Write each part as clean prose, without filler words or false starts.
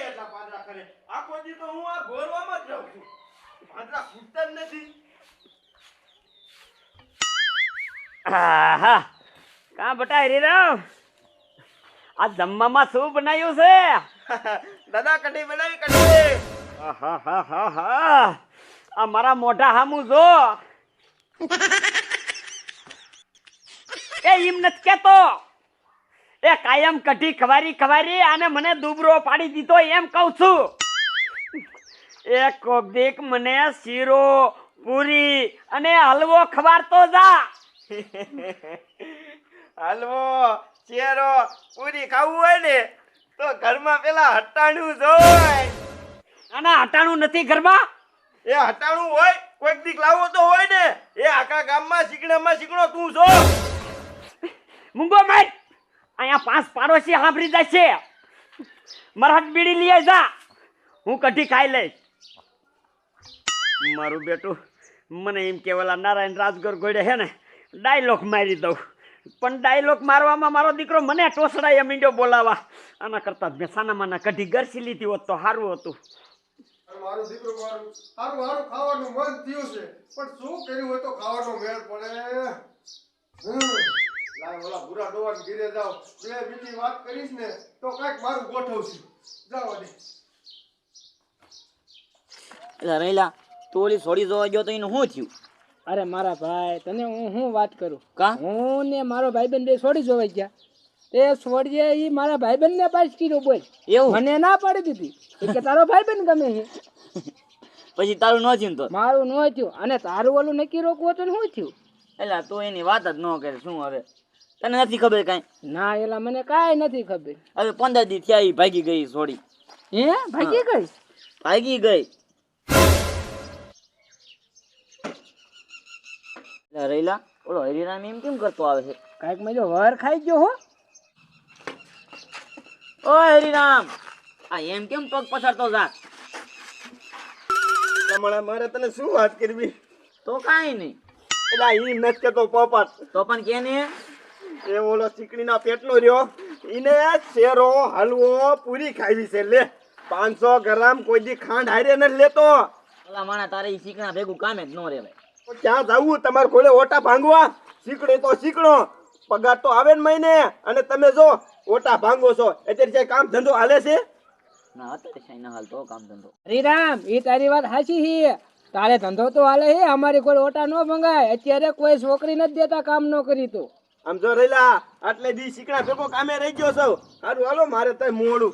એટલા પાંદડા કરે આખો દી તો હું આ ગોરવામાં જ રહું છું પાંદડા ફૂટતા જ નથી આહા કા બટા હરીરામ આ જમવામાં શું બનાવ્યું છે દાદા કઢી બનાવી કઢી આહાહાહાહા. આ મારા મોઢા હામું જો એ એમ નથી કેતો એ કાયમ કઢી ખવારી ખવારી અને મને દુબરો પાડી દીધો એમ કહું છું એ કોક દીક મને શીરો પૂરી અને હલવો ખવારતો જા હલવો ચેરો પૂરી ખાવું હોય ને તો ઘરમાં પેલા હટાણું જોય આના હટાણું નથી ઘરમાં એ હટાણું હોય કોઈક દીક લાવો તો હોય ને એ આખા ગામમાં શીકણો તું છો મૂંગો માર અહીંયા 5 પાડોશી સાંભળી જાય છે મરહટ બીડી લઈ જા હું કઢી ખાઈ લઈશ મારું બેટું મને એમ કેવલા નારાયણ રાજગર ગોડે હે ને ડાયલોગ મારી દઉં પણ ડાયલોગ મારવામાં મારો દીકરો મને ટોસડાએ મીંડ્યો બોલાવા આના કરતા બેસાનામાંના કઢી ગરસી લીધી હોત તો સારું હતું મારું દીકરો મારું હારું હારું ખાવાનું મન થયું છે પણ શું કર્યું હોય તો ખાવાનો મેળ પડે લાય ઓલા ભૂરા ડોવાને ઘીરે જાવ બે બીજી વાત કરીશ ને તો કઈક મારું ગોઠવશું જાવ દે એટલે રેલા તું ઓલી છોડી જોવા ગયો તો એનું શું થયું? અરે મારા ભાઈ તને હું વાત કરું કા હું ને મારો ભાઈબંધ બે છોડી જોવા ગયા તે છોડીએ ઈ મારા ભાઈબંધ ને પાસ કીધું બોલ એવું મને ના પાડી દીધી એ કે તારો ભાઈબંધ ગમે છે પછી તારું ન થયું તો મારું ન થયું અને તારું ઓલું નક્કી રોકવું હતું ને શું થયું એટલે તું એની વાત જ ન કરે શું હવે તને નથી ખબર કાંઈ? ના એલા મને કાંઈ નથી ખબર હવે 15 દી થયા ઈ ભાગી ગઈ છોડી. હે ભાગી ગઈ ભાગી ગઈ એટલે રેલા ઓલો હરિરામ એમ કેમ કરતો આવે છે? કાંઈક મજો વર ખાઈ ગયો હો ઓ હરિરામ આ એમ કેમ પગ પછાડતો જા? તમારે મારે તને શું વાત કરવી તો કાંઈ નહીં એટલે ઈ નથી કેતો પોપટ તો પણ કે ને એ ઓલો ચીકણીના પેટનો રહ્યો ઈને શેરો હલવો પૂરી ખાવી છે લે 500 ગ્રામ કોઈ દી ખાંડ હારે નથી લેતો ઓલા માણા તારે ઈ શીખણા ભેગું કામે જ ન રહેવાય. તો ક્યાં જાવું તમારે કોલે ઓટા ભાંગવા શીકડે તો શીકણો પગાર તો આવે ને મહિને અને તમે જો ઓટા ભાંગો છો અત્યારે જે કામ ધંધો હાલે છે ના અત્યારે શાય ના હાલતો કામ ધંધો. હરિરામ એ તારી વાત સાચી છે તારે ધંધો તો હાલે છે અમારી કોઈ ઓટા ન ભંગાય અત્યારે કોઈ છોકરી નથી દેતા કામ ન કરી તો આમ જો રેલા આટલે દી શીકડા ભેગો કામે રહી ગયો છો સારું હાલો મારે તય મોડું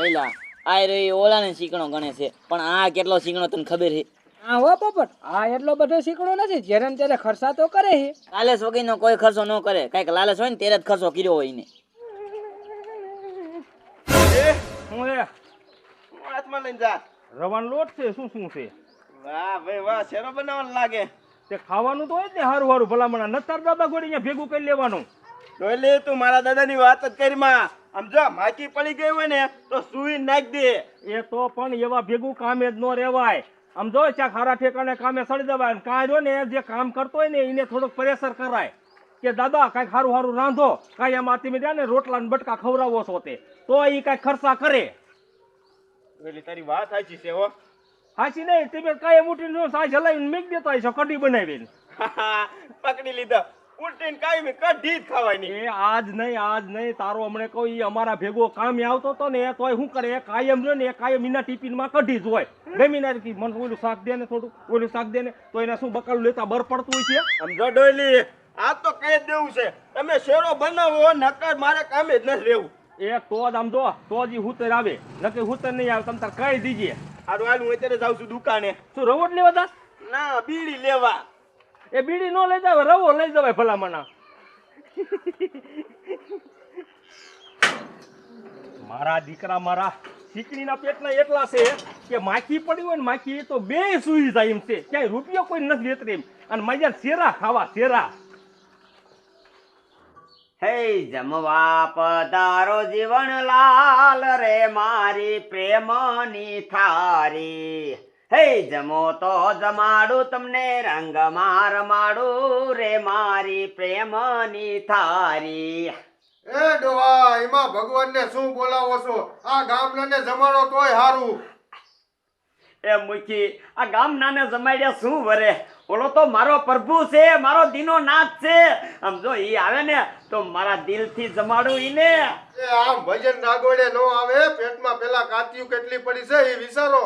રેલા આ રે ઓલાને શીખણો ગણે છે પણ આ કેટલો શીખણો તને ખબર છે? હા હો પોપટ આ એટલો બધો શીખણો નથી જ્યારે ને ત્યારે ખર્ચા તો કરે છે લાલચ વગરનો કોઈ ખર્ચો ન કરે કઈક લાલચ હોય ને ત્યારે જ ખર્ચો કર્યો હોય ને. હું એ હાથમાં લઈને જા રવાનો લોટ છે શું શું છે વાહ ભાઈ વાહ શેરો બનાવવાનું લાગે તે ખાવાનું તો હોય જ ને હારું હારું ભલામણા નતાર દાદા ગોળી અહીંયા ભેગું કરી લેવાનું. ડોલે તું મારા દાદાની વાત જ કરી માં આમ જો માખી પડી ગઈ હોય ને તો સુઈ નાખ દે એ તો પણ એવા ભેગું કામે જ ન રહેવાય. આમ જો ચાક હારા ઠેકાણે કામે સડી દેવાય કાંઈ જો ને જે કામ કરતો હોય ને એને થોડોક પ્રેશર કરાય કે દાદા કાંઈક હારું હારું રાંધો કાંઈ એમાં તમે ત્યાં ને રોટલા ને બટકા ખવડાવો છો તે તો એ કાંઈક ખર્ચા કરે. એટલે તારી વાત સાચી છે હો હાચી નહીં તમે કાંઈ ઉઠીને સાંજ હલાવીને મેક દેતા હશો કઢી બનાવીને. પકડી લીધા ઉલટીને કાઈ કઢી જ ખાવાની એ આજ નહીં તારો હમણે કહું ઈ અમારા ભેગો કામે આવતો તો ને તોય શું કરે કાયમ રહ્યો ને કાયમ એના ટિફિનમાં કઢી જ હોય ગમી ના મને ઓલું શાક દે ને થોડું ઓલું શાક દે ને તો એને શું બકાલું લેતા બર પડતું હોય છે. સમજો ડોયલી આ તો કઈ જ દેવું છે તમે શેરો બનાવો નકર મારે કામે જ નથી રહેવું એ તો જ આમ જો તો જ ઈ હુતર આવે નકર હુતર નહીં આવે તમે તાર કહી દીજે. હારું હાલ હું અત્યારે જાઉં છું દુકાને શું રવોટ લેવા તા? ના બીડી લેવા એ બીડી નો લઈ જાવ રવો લઈ જવાય ભલામણા. મારા દીકરા મારા શીકણીના પેટના એટલા છે કે માખી પડી હોય ને માખી તો બે સુઈ જાય એમ છે ક્યાંય રૂપિયો કોઈ નથી લેત એમ અને મજા શેરા ખાવા શેરા. હે જમવા પધારો જીવન લાલ રે મારી પ્રેમની થારી હે જમો તો જમાડું તમને રંગમાં રમાડું રે મારી પ્રેમની થારી. એ ડોહા એમાં ભગવાનને શું બોલાવો છો? આ ગામડાને જમાડો તોય હારું. એ મૂકી આ ગામ નાને જમાડ્યા શું વરે? ઓલો તો મારો પ્રભુ છે, મારો દીનો નાથ છે. આમ જો ઈ આવે ને તો મારા દિલથી જમાડું ઈને. એ આમ ભજન નાગોડે નો આવે. પેટમાં પેલા કાતિયું કેટલી પડી છે એ વિચારો.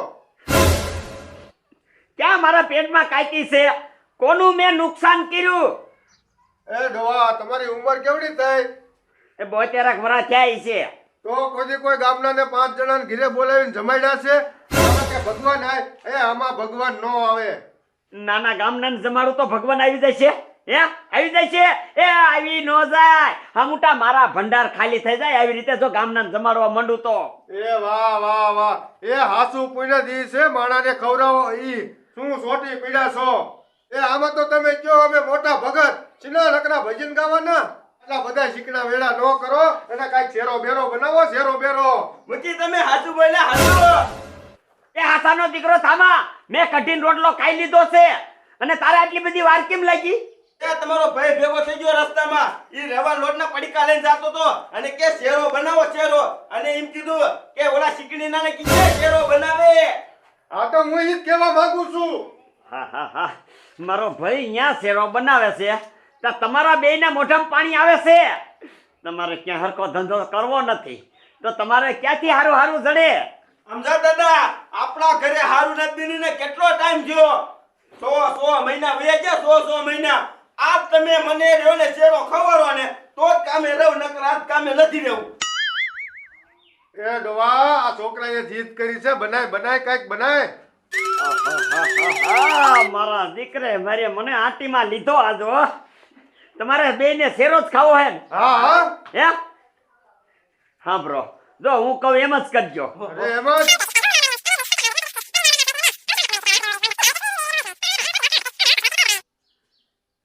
ક્યાં મારા પેટમાં કાંઈ છે? કોનું મેં નુકસાન કર્યું? એ ડોહા તમારી ઉંમર કેવડી થઈ? એ 72 વર્ષ થયા છે. તો કોઈ ગામડાને 5 જણાને ઘરે બોલાવીને જમાડ્યા છે? આમાં કે ભગવાન આય? એ આમાં ભગવાન નો આવે. નાના ગામના જમાડું તો ભગવાન આવી જાય છે? હે આવી જાય છે? એ આવી નો જાય. હા મોટા મારા ભંડાર ખાલી થઈ જાય આવી રીતે જો ગામના જમાડવા માંડું તો. એ વાહ વાહ વાહ. એ હાસુ પુણ્ય દી છે માણાને ખવડાવો. ઈ શું સોટી પીડા છો? એ આમાં તો તમે કયો અમે મોટા ભગત ચીના નકરા ભજન ગાવાના. એટલા બધા શીકણા વેળા નો કરો અને કાંઈક શેરો બેરો બનાવો. શેરો બેરો મૂકી તમે હાચું બોલ્યા હાચું. એ હાસાનો દીકરો થામા, મેં કઠિન રોટલો ખાઈ લીધો છે અને તારે આટલી બધી વાર કેમ લાગી? એ તમારો ભાઈ ભેગો થઈ ગયો રસ્તામાં. ઈ રેવા લોટના પડીકા લઈને જાતો તો અને કે શેરો બનાવો શેરો. અને એમ કીધું કે ઓલા શીકણીના ને કીધે શેરો બનાવે. આ તો હું ઈ જ કહેવા માંગુ છું. હા હા હા મારો ભાઈ અહીંયા શેરો બનાવે છે તો તમારા બેયના મોઢામાં પાણી આવે છે. તમારે ક્યાં હરકો ધંધો કરવો નથી તો તમારે ક્યાંથી હારું હારું જડે? સમજા દાદા આપણા ઘરે હારું નથી ને કેટલો ટાઈમ થયો? 100 મહિના વયા ગયા. 100 મહિના. આજ તમે મને રહ્યો ને શેરો ખવરો ને તો જ કામે રહું નકર આજ કામે નથી રહેવું. એ ડોવા આ છોકરાએ જીદ કરી છે. બનાય બનાય કાંઈક બનાય. આહાહાહા, મારા દીકરે મારે મને આંટીમાં લીધો આજો. તમારે બેયને શેરો જ ખાવો હે ને? હા હા. હે હા બ્રો જો હું કહું એમ જ કરજો. અરે એમાં જ.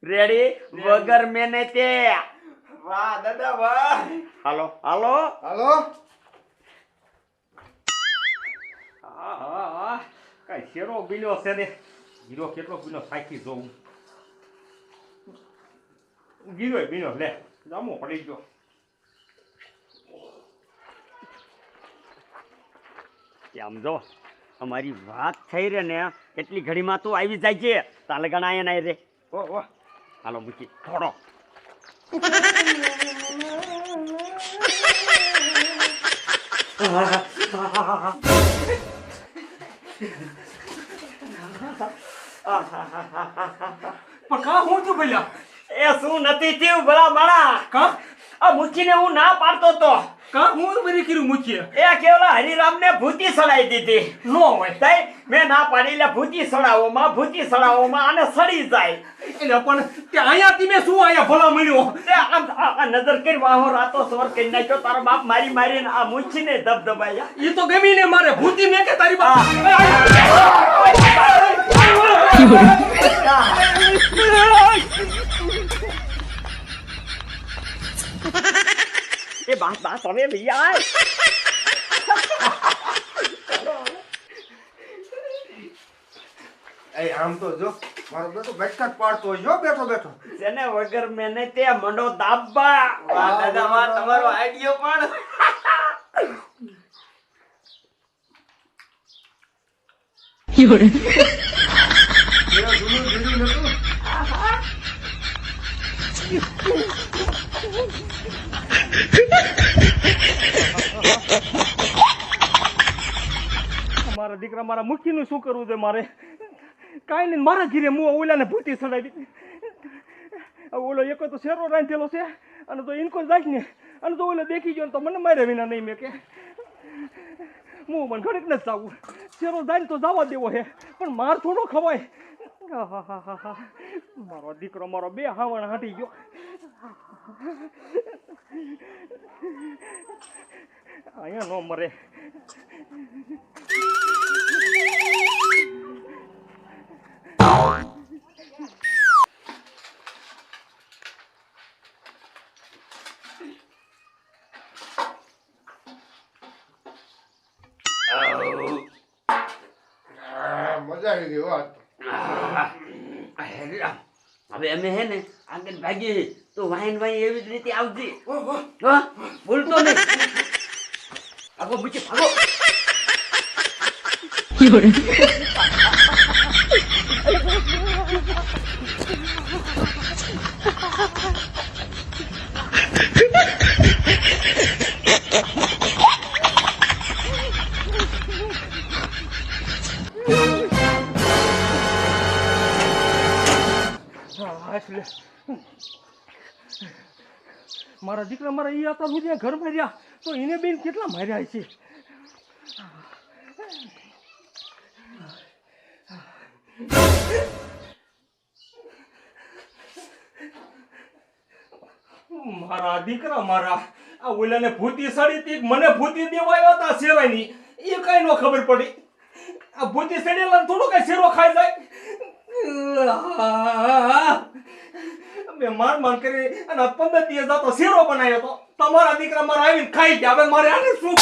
રેડી વગર મેને તે. વાહ દાદા વાહ. હાલો હાલો. હાલો. હા હા હા કાંઈ શેરો બીલો છે ને ગીરો કેટલો બીલો સાચી જોઉં ગીરો બીનો લે જામો પડી ગયો. આમ જો અમારી વાત થઈ રે ને એટલી ઘડીમાં તું આવી જાય છે. તાલે ગણા આયા નહીં રે. ઓહ હાલો મૂકી થોડો. પણ કા હું તું બોલ્યા? એ શું નથી થયું ભલા માણા? કા આ મૂકીને હું ના પાડતો તો કા હું બરી કર્યું મૂકીએ એ કેવલા હરિરામને ભૂતી સડાઈ દીધી. નો હોય તઈ મેં ના પાડી એટલે ભૂતી સડાવોમાં આને સડી જાય. એટલે પણ તે અહીંયા તી મેં શું અહીંયા ભલા મળ્યો? તે આ નજર કરી વાહો રાતો સવાર કરી નાખ્યો. તારો બાપ મારી મારીને આ મૂછીને ધબધબાયા. ઈ તો ગમીને મારે ભૂતી મેં કે તારી બાપ એ બાસ હવે લઈ આય. એ આમ તો જો મારો બેટો બેઠા જ પાડતો હોય જો બેઠો બેઠો. જેને વગર મેને તે મંડો દાબા. વાહ દાદા વાહ તમારો આઈડિયો પણ. જૂનું જૂનું નતું. મારા દીકરા મારા મુખીનું શું કરવું છે મારે? કાંઈ નહીં મારા ઘીરે હું ઓલાને ભૂતી સડાવી. ઓલો એક તો શેરો રાંધેલો છે અને તો ઇનકો જાય ને અને તો ઓલો દેખી ગયો ને તો મને મારે વિના નહીં મેં કે હું મને ઘડીક નથી જાવું. શેરો જાય તો જવા દેવો હે પણ માર થોડો ખવાય. આહાહાહા. મારો દીકરો મારો બે હાવણ હાટી ગયો. અહીંયા નો મરે. મજા આવી ગઈ વાત. હવે અમે હે ને આગળ ભાગીએ છીએ. તો વાઈન વાઈ એવી જ રીતે આવજે. હા બોલતો નહીં. આગો મૂકી ભાગો. હા, એટલે મારા દીકરા મારા ઈ હતા સુધી ઘર માર્યા તો એને બેન કેટલા માર્યા છે. મારા દીકરા મારા આ ઓલાને ભૂતી સડી તી મને ભૂતી દેવા આવ્યા હતા શેરાની એ કઈ નો ખબર પડી. આ ભૂતી સડેલા થોડું કઈ શેરો ખાઈ જાય. મેં માર કરી અને 15 દિવસ જતો શેરો બનાવ્યો હતો. તમારા દીકરા મારા આવીને ખાઈ ગયા. હવે મારે આને શું